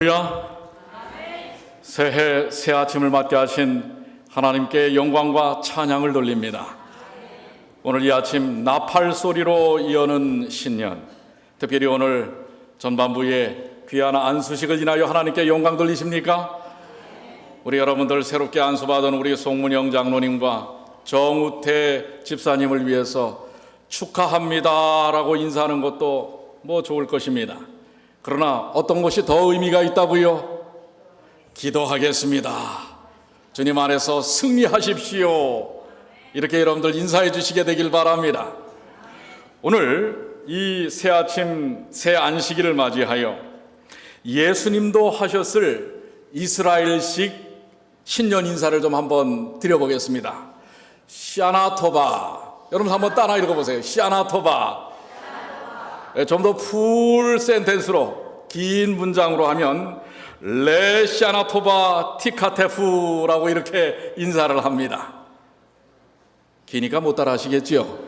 할렐루야. 새해 새 아침을 맞게 하신 하나님께 영광과 찬양을 돌립니다. 오늘 이 아침 나팔 소리로 여는 신년, 특별히 오늘 전반부에 귀한 안수식을 인하여 하나님께 영광 돌리십니까? 우리 여러분들 새롭게 안수받은 우리 송문영 장로님과 정우태 집사님을 위해서 축하합니다라고 인사하는 것도 좋을 것입니다. 그러나 어떤 것이 더 의미가 있다고요? 기도하겠습니다. 주님 안에서 승리하십시오. 이렇게 여러분들 인사해 주시게 되길 바랍니다. 오늘 이 새 아침 새 안식일을 맞이하여 예수님도 하셨을 이스라엘식 신년 인사를 좀 한번 드려보겠습니다. 샤나토바. 여러분 한번 따라 읽어보세요. 샤나토바. 좀 더 풀 센텐스로 긴 문장으로 하면 레샤나토바 티카테프라고 이렇게 인사를 합니다. 기니까 못 따라 하시겠죠?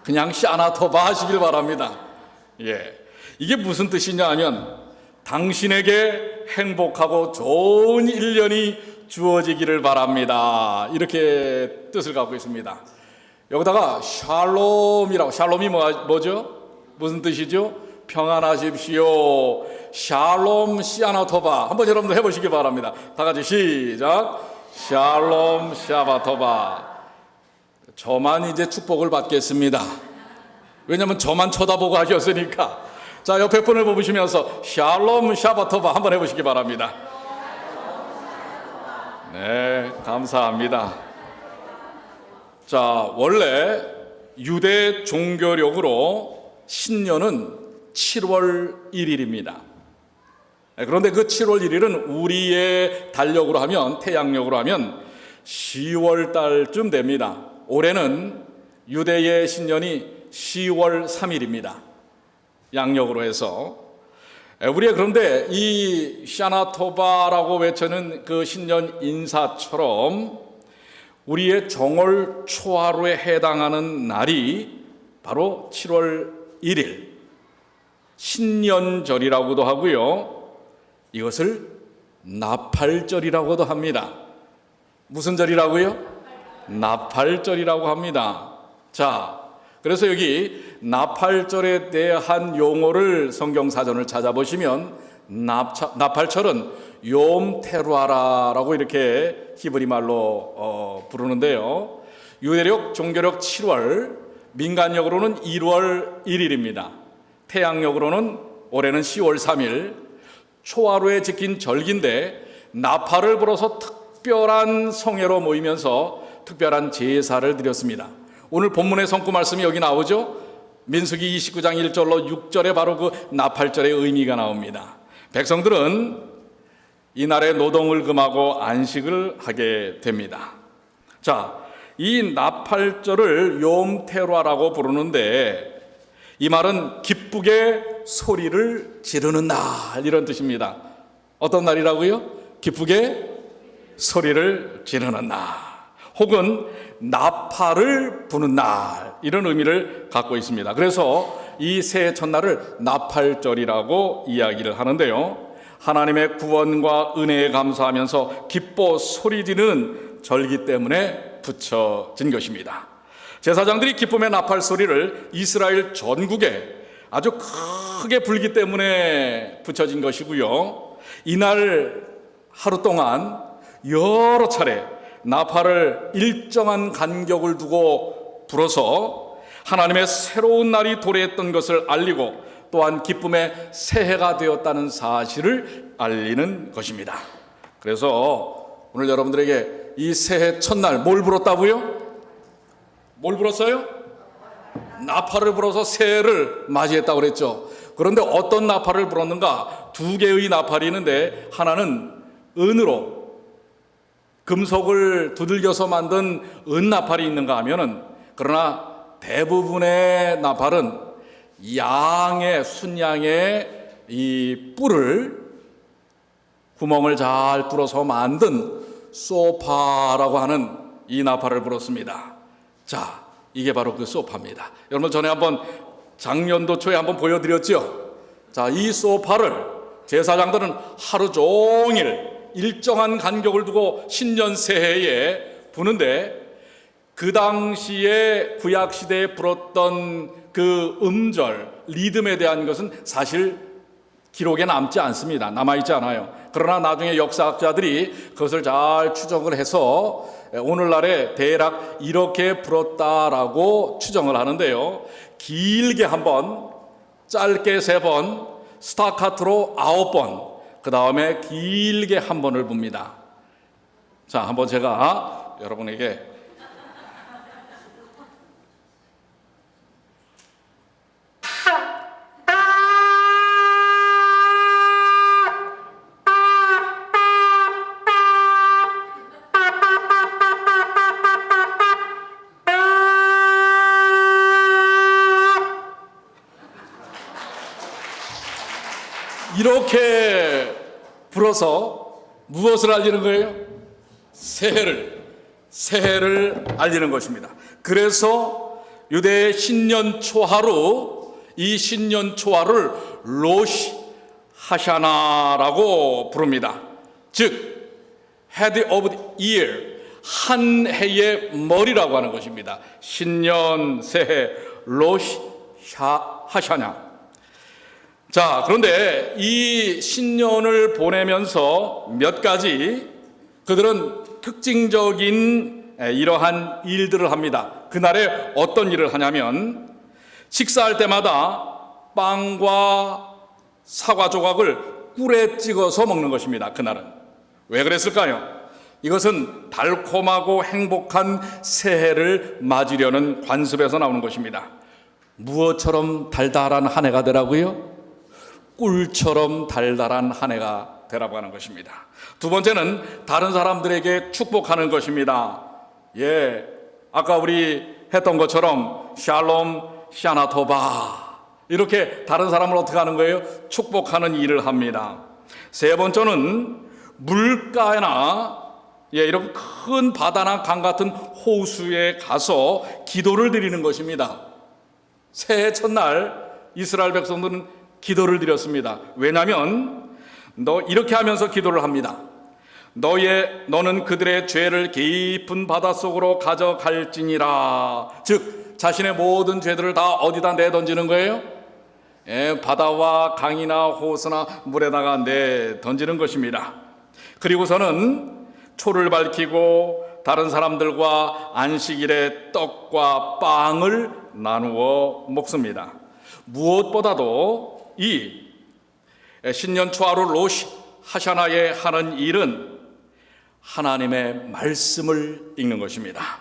그냥 샤나토바 하시길 바랍니다. 이게 무슨 뜻이냐 하면 당신에게 행복하고 좋은 1년이 주어지기를 바랍니다. 이렇게 뜻을 갖고 있습니다. 여기다가 샬롬이라고, 샬롬이 뭐죠? 무슨 뜻이죠? 평안하십시오. 샬롬 시아나토바. 한번 여러분들 해보시기 바랍니다. 다 같이 시작. 샬롬 샤바토바. 저만 이제 축복을 받겠습니다. 왜냐하면 저만 쳐다보고 하셨으니까. 자, 옆에 분을 보시면서 샬롬 샤바토바 한번 해보시기 바랍니다. 네, 감사합니다. 자, 원래 유대 종교력으로 신년은 7월 1일입니다. 그런데 그 7월 1일은 우리의 달력으로 하면, 태양력으로 하면 10월 달쯤 됩니다. 올해는 유대의 신년이 10월 3일입니다. 양력으로 해서. 우리의 그런데 이 샤나토바라고 외치는 그 신년 인사처럼 우리의 정월 초하루에 해당하는 날이 바로 7월 1일 신년절이라고도 하고요. 이것을 나팔절이라고도 합니다. 무슨 절이라고요? 나팔절이라고 합니다. 자, 그래서 여기 나팔절에 대한 용어를 성경사전을 찾아보시면 나팔절은 욤테루아라라고 이렇게 히브리 말로 부르는데요. 유대력, 종교력 7월, 민간력으로는 1월 1일입니다. 태양력으로는 올해는 10월 3일, 초하루에 지킨 절기인데 나팔을 불어서 특별한 성회로 모이면서 특별한 제사를 드렸습니다. 오늘 본문의 성구 말씀이 여기 나오죠? 민수기 29장 1절로 6절에 바로 그 나팔절의 의미가 나옵니다. 백성들은 이날에 노동을 금하고 안식을 하게 됩니다. 자, 이 나팔절을 욤테루아라고 부르는데 이 말은 기쁘게 소리를 지르는 날, 이런 뜻입니다. 어떤 날이라고요? 기쁘게 소리를 지르는 날, 혹은 나팔을 부는 날, 이런 의미를 갖고 있습니다. 그래서 이 새해 첫날을 나팔절이라고 이야기를 하는데요. 하나님의 구원과 은혜에 감사하면서 기뻐 소리지르는 절기 때문에 붙여진 것입니다. 제사장들이 기쁨의 나팔 소리를 이스라엘 전국에 아주 크게 불기 때문에 붙여진 것이고요. 이날 하루 동안 여러 차례 나팔을 일정한 간격을 두고 불어서 하나님의 새로운 날이 도래했던 것을 알리고 또한 기쁨의 새해가 되었다는 사실을 알리는 것입니다. 그래서 오늘 여러분들에게 이 새해 첫날 뭘 불었다고요? 뭘 불었어요? 나팔을 불어서 새해를 맞이했다고 그랬죠. 그런데 어떤 나팔을 불었는가? 두 개의 나팔이 있는데 하나는 은으로 금속을 두들겨서 만든 은나팔이 있는가 하면은, 그러나 대부분의 나팔은 순양의 이 뿔을 구멍을 잘 뚫어서 만든 소파라고 하는 이 나팔을 불었습니다. 자, 이게 바로 그 소파입니다. 여러분 전에 한번 작년도 초에 한번 보여드렸죠. 자, 이 소파를 제사장들은 하루 종일 일정한 간격을 두고 신년 새해에 부는데, 그 당시에 구약시대에 불었던 그 음절, 리듬에 대한 것은 사실 기록에 남지 않습니다. 남아있지 않아요. 그러나 나중에 역사학자들이 그것을 잘 추정을 해서 오늘날에 대략 이렇게 불었다라고 추정을 하는데요. 길게 1번, 짧게 3번, 스타카토로 9번, 그 다음에 길게 1번을 붑니다. 자, 한번 제가 여러분에게 이렇게 불어서 무엇을 알리는 거예요? 새해를 알리는 것입니다. 그래서 유대의 신년 초하루, 이 신년 초하루를 로시 하샤나라고 부릅니다. 즉 head of the year, 한 해의 머리라고 하는 것입니다. 신년, 새해, 로시 하샤나. 자, 그런데 이 신년을 보내면서 몇 가지 그들은 특징적인 이러한 일들을 합니다. 그날에 어떤 일을 하냐면, 식사할 때마다 빵과 사과 조각을 꿀에 찍어서 먹는 것입니다. 그날은. 왜 그랬을까요? 이것은 달콤하고 행복한 새해를 맞으려는 관습에서 나오는 것입니다. 무엇처럼 달달한 한 해가 되라고요? 꿀처럼 달달한 한 해가 되라고 하는 것입니다. 두 번째는 다른 사람들에게 축복하는 것입니다. 예, 아까 우리 했던 것처럼 샬롬, 샤나토바, 이렇게 다른 사람을 어떻게 하는 거예요? 축복하는 일을 합니다. 세 번째는 물가나 이런 큰 바다나 강 같은 호수에 가서 기도를 드리는 것입니다. 새해 첫날 이스라엘 백성들은 기도를 드렸습니다. 왜냐하면 이렇게 하면서 기도를 합니다. 너는 그들의 죄를 깊은 바닷속으로 가져갈지니라. 즉 자신의 모든 죄들을 다 어디다 내던지는 거예요? 바다와 강이나 호수나 물에다가 내던지는 것입니다. 그리고서는 초를 밝히고 다른 사람들과 안식일에 떡과 빵을 나누어 먹습니다. 무엇보다도 이 신년 초하루 로시 하샤나에 하는 일은 하나님의 말씀을 읽는 것입니다.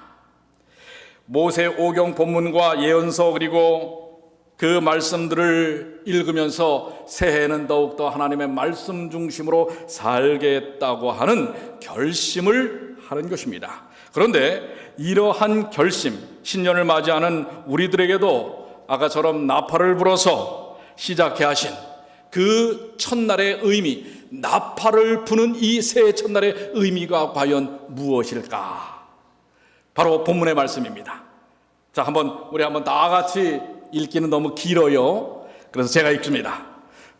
모세 오경 본문과 예언서, 그리고 그 말씀들을 읽으면서 새해에는 더욱더 하나님의 말씀 중심으로 살겠다고 하는 결심을 하는 것입니다. 그런데 이러한 결심, 신년을 맞이하는 우리들에게도 아까처럼 나팔을 불어서 시작해 하신 그 첫날의 의미, 나팔을 부는 이 새해 첫날의 의미가 과연 무엇일까? 바로 본문의 말씀입니다. 자, 우리 한번 다 같이 읽기는 너무 길어요. 그래서 제가 읽습니다.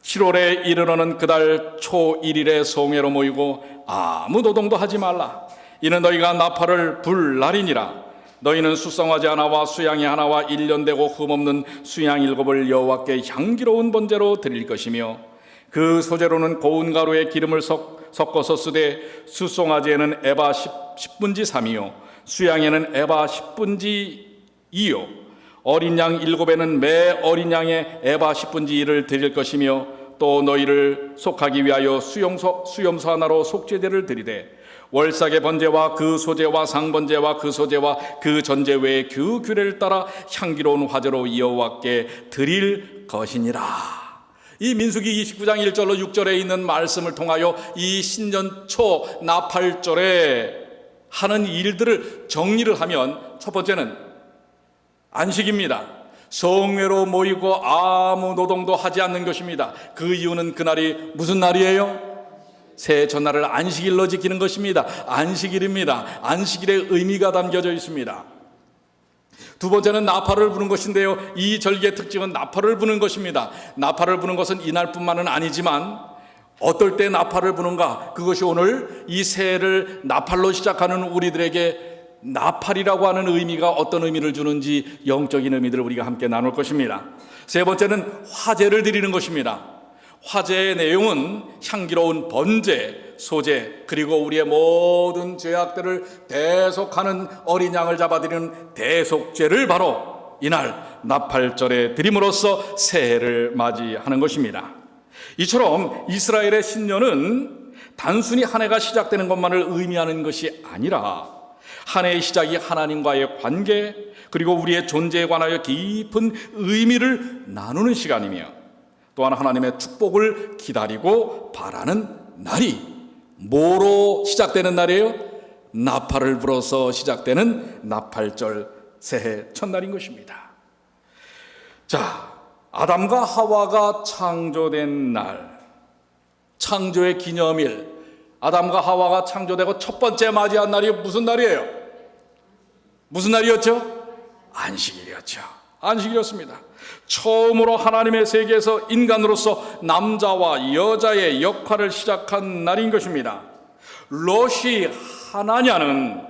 7월에 이르러는 그달 초 1일에 성회로 모이고 아무 노동도 하지 말라. 이는 너희가 나팔을 불 날이니라. 너희는 수송아지 하나와 수양이 하나와 1년 되고 흠없는 수양 7을 여호와께 향기로운 번제로 드릴 것이며, 그 소재로는 고운 가루에 기름을 섞어서 쓰되 수송아지에는 에바 10분지 3이요 수양에는 에바 10분지 2요 어린 양 7에는 매 어린 양의 에바 10분지 1을 드릴 것이며, 또 너희를 속하기 위하여 수염소 하나로 속죄제를 드리되 월삭의 번제와 그 소제와 상번제와 그 소제와 그 전제 외에 그 규례를 따라 향기로운 화제로 여호와께 드릴 것이니라. 이 민수기 29장 1절로 6절에 있는 말씀을 통하여 이 신년 초 나팔절에 하는 일들을 정리를 하면, 첫 번째는 안식입니다. 성회로 모이고 아무 노동도 하지 않는 것입니다. 그 이유는 그날이 무슨 날이에요? 새해 첫날을 안식일로 지키는 것입니다. 안식일입니다. 안식일의 의미가 담겨져 있습니다. 두 번째는 나팔을 부는 것인데요, 이 절기의 특징은 나팔을 부는 것입니다. 나팔을 부는 것은 이날뿐만은 아니지만 어떨 때 나팔을 부는가? 그것이 오늘 이 새해를 나팔로 시작하는 우리들에게 나팔이라고 하는 의미가 어떤 의미를 주는지 영적인 의미들을 우리가 함께 나눌 것입니다. 세 번째는 화제를 드리는 것입니다. 화제의 내용은 향기로운 번제, 소제, 그리고 우리의 모든 죄악들을 대속하는 어린 양을 잡아드리는 대속제를 바로 이날 나팔절에 드림으로써 새해를 맞이하는 것입니다. 이처럼 이스라엘의 신년은 단순히 한 해가 시작되는 것만을 의미하는 것이 아니라 한 해의 시작이 하나님과의 관계, 그리고 우리의 존재에 관하여 깊은 의미를 나누는 시간이며, 또한 하나님의 축복을 기다리고 바라는 날이 뭐로 시작되는 날이에요? 나팔을 불어서 시작되는 나팔절 새해 첫날인 것입니다. 자, 아담과 하와가 창조된 날, 창조의 기념일, 아담과 하와가 창조되고 첫 번째 맞이한 날이 무슨 날이에요? 무슨 날이었죠? 안식일이었죠. 안식일이었습니다. 처음으로 하나님의 세계에서 인간으로서 남자와 여자의 역할을 시작한 날인 것입니다. 로시 하나냐는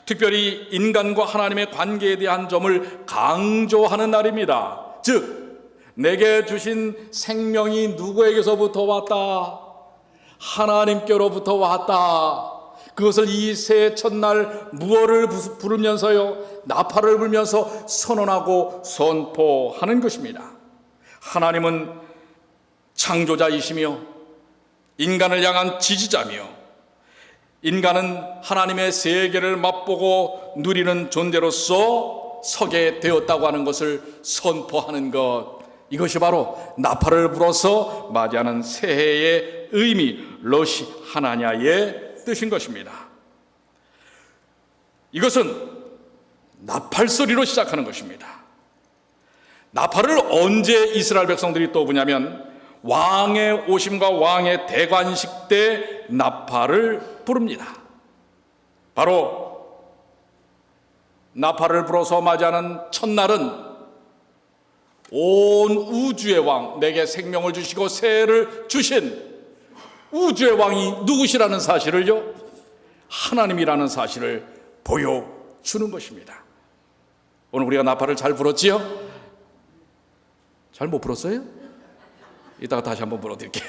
특별히 인간과 하나님의 관계에 대한 점을 강조하는 날입니다. 즉, 내게 주신 생명이 누구에게서부터 왔다? 하나님께로부터 왔다. 그것을 이 새해 첫날 무엇을 부르면서요? 나팔을 불면서 선언하고 선포하는 것입니다. 하나님은 창조자이시며 인간을 향한 지지자며 인간은 하나님의 세계를 맛보고 누리는 존재로서 서게 되었다고 하는 것을 선포하는 것, 이것이 바로 나팔을 불어서 맞이하는 새해의 의미, 로시 하나냐의 뜻인 것입니다. 이것은 나팔 소리로 시작하는 것입니다. 나팔을 언제 이스라엘 백성들이 또 부냐면 왕의 오심과 왕의 대관식 때 나팔을 부릅니다. 바로 나팔을 불어서 맞이하는 첫날은 온 우주의 왕, 내게 생명을 주시고 새해를 주신 우주의 왕이 누구시라는 사실을요, 하나님이라는 사실을 보여주는 것입니다. 오늘 우리가 나팔을 잘 불었지요? 잘 못 불었어요? 이따가 다시 한번 불어드릴게요.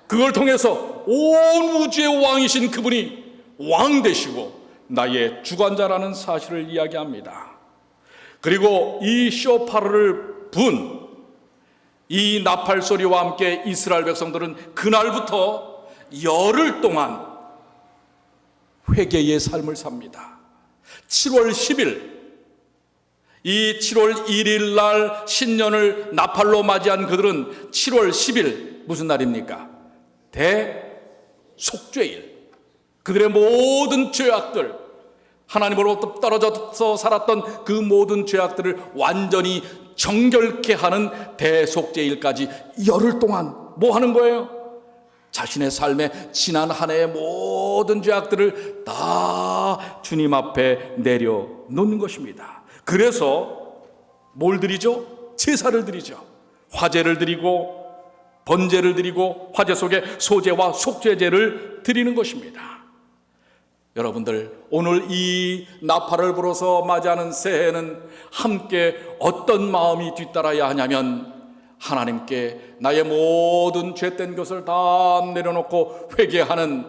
그걸 통해서 온 우주의 왕이신 그분이 왕 되시고 나의 주관자라는 사실을 이야기합니다. 그리고 이 쇼파르를 분 이 나팔 소리와 함께 이스라엘 백성들은 그날부터 열흘 동안 회개의 삶을 삽니다. 7월 10일, 이 7월 1일 날 신년을 나팔로 맞이한 그들은 7월 10일 무슨 날입니까? 대속죄일. 그들의 모든 죄악들, 하나님으로부터 떨어져서 살았던 그 모든 죄악들을 완전히 정결케 하는 대속죄일까지 열흘 동안 뭐 하는 거예요? 자신의 삶에 지난 한 해의 모든 죄악들을 다 주님 앞에 내려놓는 것입니다. 그래서 뭘 드리죠? 제사를 드리죠. 화제를 드리고 번제를 드리고 화제 속에 소제와 속죄제를 드리는 것입니다. 여러분들, 오늘 이 나팔을 불어서 맞이하는 새해는 함께 어떤 마음이 뒤따라야 하냐면 하나님께 나의 모든 죄된 것을 다 내려놓고 회개하는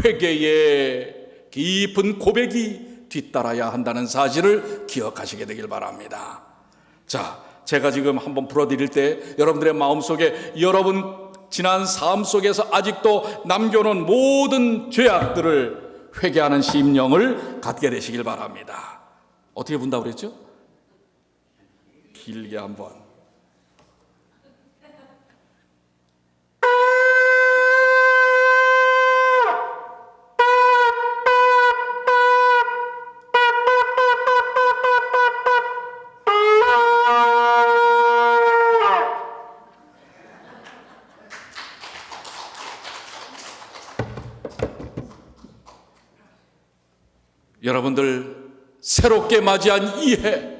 회개의 깊은 고백이 뒤따라야 한다는 사실을 기억하시게 되길 바랍니다. 자, 제가 지금 한번 불어드릴 때 여러분들의 마음속에 여러분 지난 삶 속에서 아직도 남겨놓은 모든 죄악들을 회개하는 심령을 갖게 되시길 바랍니다. 어떻게 분다고 그랬죠? 길게 한번. 여러분들 새롭게 맞이한 이해,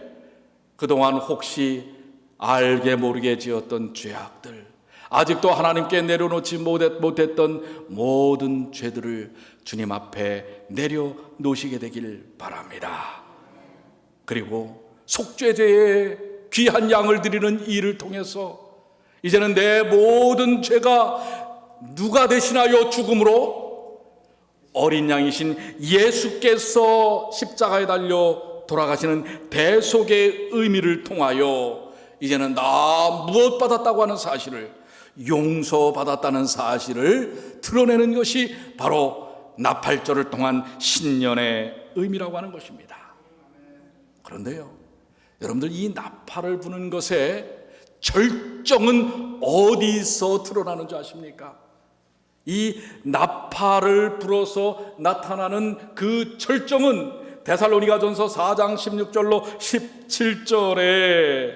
그동안 혹시 알게 모르게 지었던 죄악들, 아직도 하나님께 내려놓지 못했던 모든 죄들을 주님 앞에 내려놓으시게 되길 바랍니다. 그리고 속죄제에 귀한 양을 드리는 일을 통해서 이제는 내 모든 죄가 누가 대신하여 죽음으로? 어린 양이신 예수께서 십자가에 달려 돌아가시는 대속의 의미를 통하여 이제는 나 무엇 받았다고 하는 사실을, 용서받았다는 사실을 드러내는 것이 바로 나팔절을 통한 신년의 의미라고 하는 것입니다. 그런데요, 여러분들, 이 나팔을 부는 것의 절정은 어디서 드러나는 줄 아십니까? 이 나팔을 불어서 나타나는 그 절정은 데살로니가전서 4장 16절로 17절에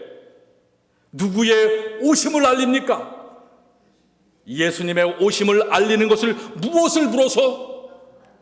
누구의 오심을 알립니까? 예수님의 오심을 알리는 것을 무엇을 불어서?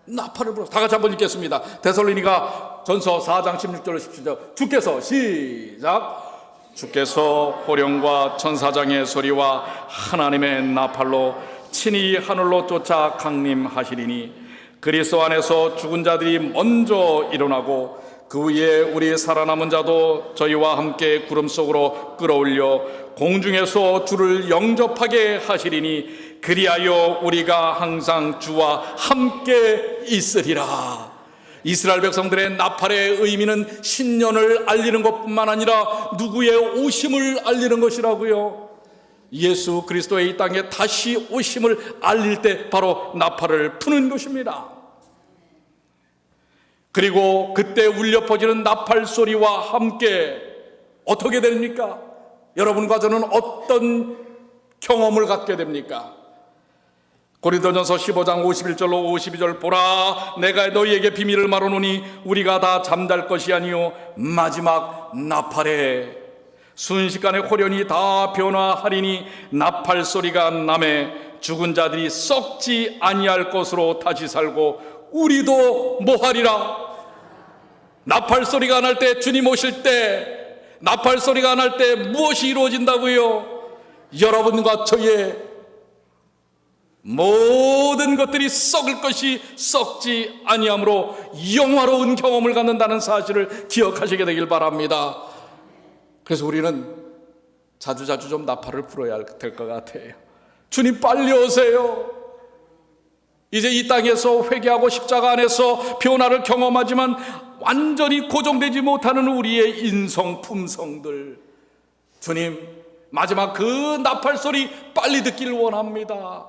나팔을 불어서. 다 같이 한번 읽겠습니다. 데살로니가 전서 4장 16절로 17절. 주께서, 시작. 주께서 호령과 천사장의 소리와 하나님의 나팔로 친히 하늘로 쫓아 강림하시리니 그리스도 안에서 죽은 자들이 먼저 일어나고 그 위에 우리 살아남은 자도 저희와 함께 구름 속으로 끌어올려 공중에서 주를 영접하게 하시리니 그리하여 우리가 항상 주와 함께 있으리라. 이스라엘 백성들의 나팔의 의미는 신년을 알리는 것뿐만 아니라 누구의 오심을 알리는 것이라고요. 예수 그리스도의 이 땅에 다시 오심을 알릴 때 바로 나팔을 푸는 것입니다. 그리고 그때 울려 퍼지는 나팔 소리와 함께 어떻게 됩니까? 여러분과 저는 어떤 경험을 갖게 됩니까? 고린도전서 15장 51절로 52절. 보라, 내가 너희에게 비밀을 말하노니 우리가 다 잠잘 것이 아니요 마지막 나팔에 순식간에 호련히 다 변화하리니 나팔 소리가 나매 죽은 자들이 썩지 아니할 것으로 다시 살고 우리도 뭐하리라? 나팔 소리가 날 때, 주님 오실 때 나팔 소리가 날 때 무엇이 이루어진다고요? 여러분과 저의 모든 것들이 썩을 것이 썩지 아니하므로 영화로운 경험을 갖는다는 사실을 기억하시게 되길 바랍니다. 그래서 우리는 자주자주 좀 나팔을 불어야 될 것 같아요. 주님 빨리 오세요. 이제 이 땅에서 회개하고 십자가 안에서 변화를 경험하지만 완전히 고정되지 못하는 우리의 인성 품성들, 주님 마지막 그 나팔 소리 빨리 듣기를 원합니다.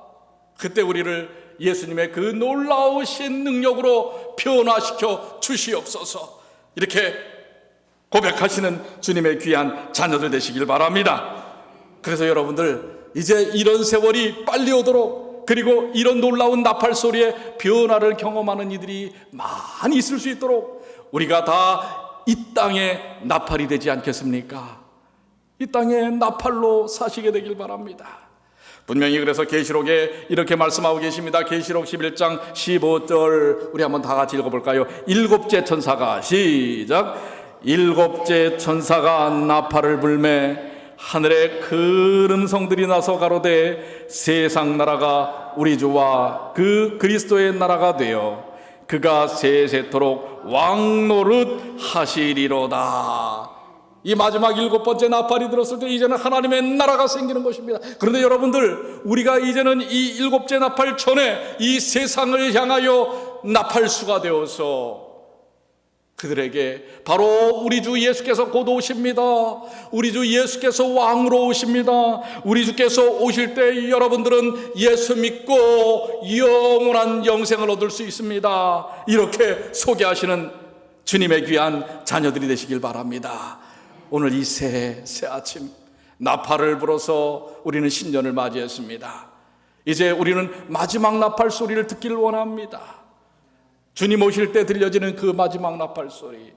그때 우리를 예수님의 그 놀라우신 능력으로 변화시켜 주시옵소서. 이렇게 고백하시는 주님의 귀한 자녀들 되시길 바랍니다. 그래서 여러분들, 이제 이런 세월이 빨리 오도록, 그리고 이런 놀라운 나팔 소리에 변화를 경험하는 이들이 많이 있을 수 있도록 우리가 다 이 땅의 나팔이 되지 않겠습니까? 이 땅의 나팔로 사시게 되길 바랍니다. 분명히 그래서 계시록에 이렇게 말씀하고 계십니다. 계시록 11장 15절 우리 한번 다 같이 읽어볼까요? 일곱째 천사가, 시작. 일곱째 천사가 나팔을 불매 하늘에 큰 음성들이 나서 가로되 세상 나라가 우리 주와 그 그리스도의 나라가 되어 그가 세세토록 왕노릇 하시리로다. 이 마지막 일곱 번째 나팔이 들었을 때 이제는 하나님의 나라가 생기는 것입니다. 그런데 여러분들, 우리가 이제는 이 일곱째 나팔 전에 이 세상을 향하여 나팔수가 되어서 그들에게 바로 우리 주 예수께서 곧 오십니다. 우리 주 예수께서 왕으로 오십니다. 우리 주께서 오실 때 여러분들은 예수 믿고 영원한 영생을 얻을 수 있습니다. 이렇게 소개하시는 주님의 귀한 자녀들이 되시길 바랍니다. 오늘 이 새 아침 나팔을 불어서 우리는 신년을 맞이했습니다. 이제 우리는 마지막 나팔 소리를 듣기를 원합니다. 주님 오실 때 들려지는 그 마지막 나팔 소리.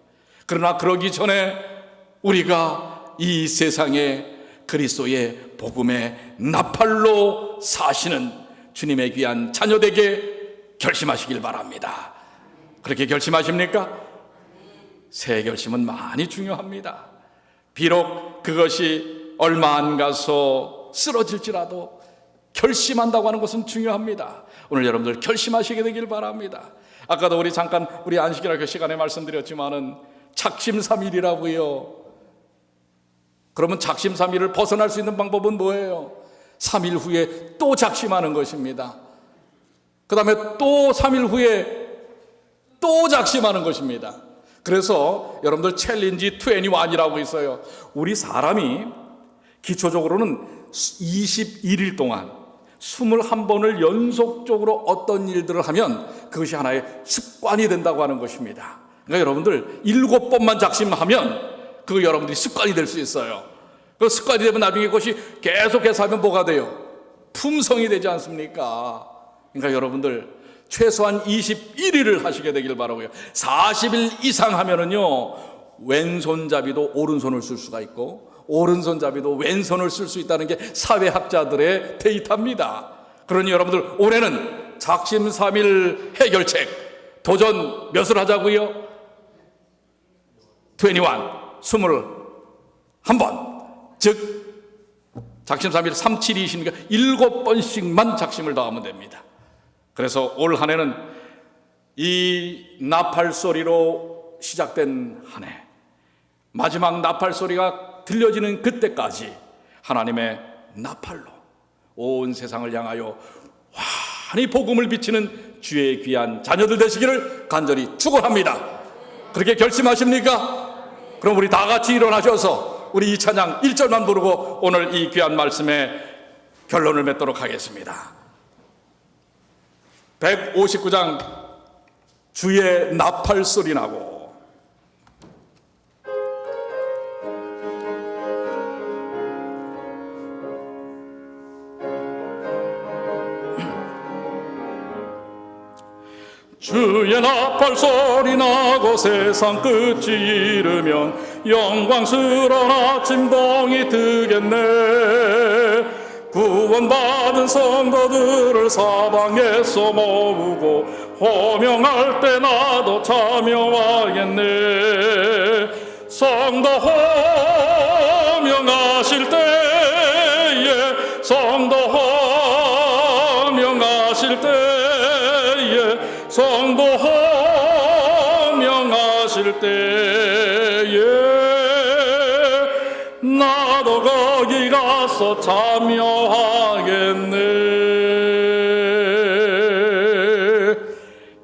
그러나 그러기 전에 우리가 이 세상에 그리스도의 복음의 나팔로 사시는 주님의 귀한 자녀되게 결심하시길 바랍니다. 그렇게 결심하십니까? 새 결심은 많이 중요합니다. 비록 그것이 얼마 안 가서 쓰러질지라도 결심한다고 하는 것은 중요합니다. 오늘 여러분들 결심하시게 되길 바랍니다. 아까도 잠깐 우리 안식일학교 시간에 말씀드렸지만은 작심삼일이라고요. 그러면 작심삼일을 벗어날 수 있는 방법은 뭐예요? 3일 후에 또 작심하는 것입니다. 그 다음에 또 3일 후에 또 작심하는 것입니다. 그래서 여러분들 챌린지 21이라고 있어요. 우리 사람이 기초적으로는 21일 동안 21번을 연속적으로 어떤 일들을 하면 그것이 하나의 습관이 된다고 하는 것입니다. 그러니까 여러분들 7번만 작심하면 그거 여러분들이 습관이 될 수 있어요. 그 습관이 되면 나중에 그것이 계속해서 하면 뭐가 돼요? 품성이 되지 않습니까? 그러니까 여러분들 최소한 21일을 하시게 되길 바라고요. 40일 이상 하면은요, 왼손잡이도 오른손을 쓸 수가 있고 오른손잡이도 왼손을 쓸 수 있다는 게 사회학자들의 데이터입니다. 그러니 여러분들 올해는 작심삼일 해결책 도전 몇을 하자고요? 21번. 즉 작심삼일 372시니까 7번씩만 작심을 더하면 됩니다. 그래서 올 한 해는 이 나팔 소리로 시작된 한 해, 마지막 나팔 소리가 들려지는 그때까지 하나님의 나팔로 온 세상을 향하여 환히 복음을 비치는 주의 귀한 자녀들 되시기를 간절히 축원합니다. 그렇게 결심하십니까? 그럼 우리 다 같이 일어나셔서 우리 이 찬양 1절만 부르고 오늘 이 귀한 말씀에 결론을 맺도록 하겠습니다. 159장 주의 나팔 소리 나고 주의 나팔 소리 나고 세상 끝이 이르면 영광스러운 아침동이 뜨겠네. 구원받은 성도들을 사방에서 모으고 호명할 때 나도 참여하겠네. 성도 호명하실 때에 성도 호명하실 때에 성도 호명하실 때에 나도 거기 가서 참여하겠네.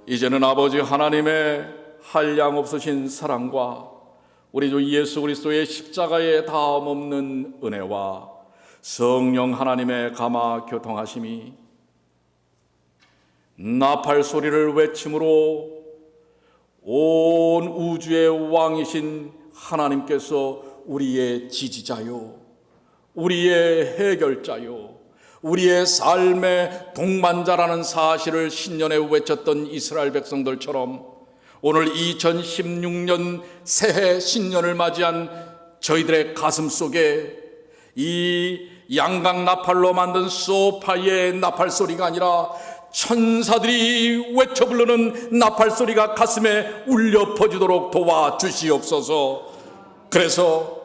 이제는 아버지 하나님의 한량없으신 사랑과 우리 주 예수 그리스도의 십자가의 다함없는 은혜와 성령 하나님의 감화 교통하심이 나팔 소리를 외침으로 온 우주의 왕이신 하나님께서 우리의 지지자요, 우리의 해결자요, 우리의 삶의 동반자라는 사실을 신년에 외쳤던 이스라엘 백성들처럼 오늘 2016년 새해 신년을 맞이한 저희들의 가슴 속에 이 양각 나팔로 만든 소파의 나팔 소리가 아니라 천사들이 외쳐 부르는 나팔 소리가 가슴에 울려 퍼지도록 도와주시옵소서. 그래서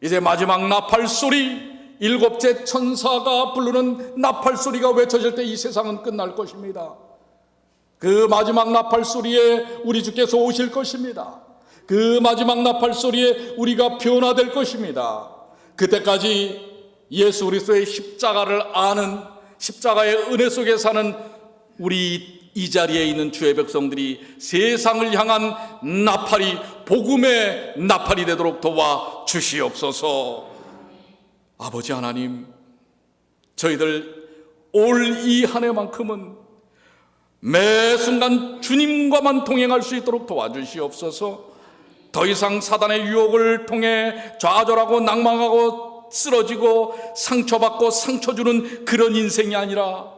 이제 마지막 나팔 소리, 7째 천사가 부르는 나팔 소리가 외쳐질 때 이 세상은 끝날 것입니다. 그 마지막 나팔 소리에 우리 주께서 오실 것입니다. 그 마지막 나팔 소리에 우리가 변화될 것입니다. 그때까지 예수 그리스도의 십자가를 아는, 십자가의 은혜 속에 사는 우리 이 자리에 있는 주의 백성들이 세상을 향한 나팔이 복음의 나팔이 되도록 도와 주시옵소서. 아버지 하나님, 저희들 올 이 한 해만큼은 매 순간 주님과만 동행할 수 있도록 도와주시옵소서. 더 이상 사단의 유혹을 통해 좌절하고 낭망하고 쓰러지고 상처받고 상처 주는 그런 인생이 아니라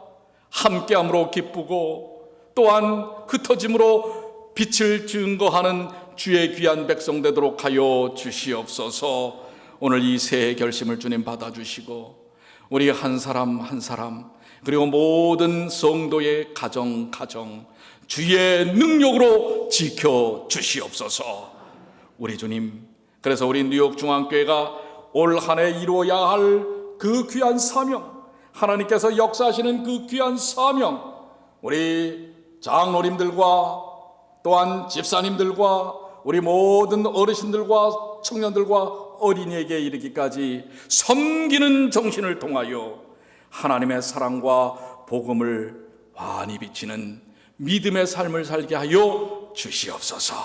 함께함으로 기쁘고 또한 흩어짐으로 빛을 증거하는 주의 귀한 백성 되도록 하여 주시옵소서. 오늘 이 새해 결심을 주님 받아주시고 우리 한 사람 한 사람 그리고 모든 성도의 가정 주의 능력으로 지켜주시옵소서. 우리 주님, 그래서 우리 뉴욕 중앙교회가 올 한 해 이루어야 할 그 귀한 사명, 하나님께서 역사하시는 그 귀한 사명, 우리 장로님들과 또한 집사님들과 우리 모든 어르신들과 청년들과 어린이에게 이르기까지 섬기는 정신을 통하여 하나님의 사랑과 복음을 환히 비치는 믿음의 삶을 살게 하여 주시옵소서.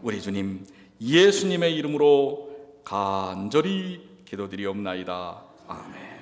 우리 주님 예수님의 이름으로 간절히 기도드리옵나이다. 아멘.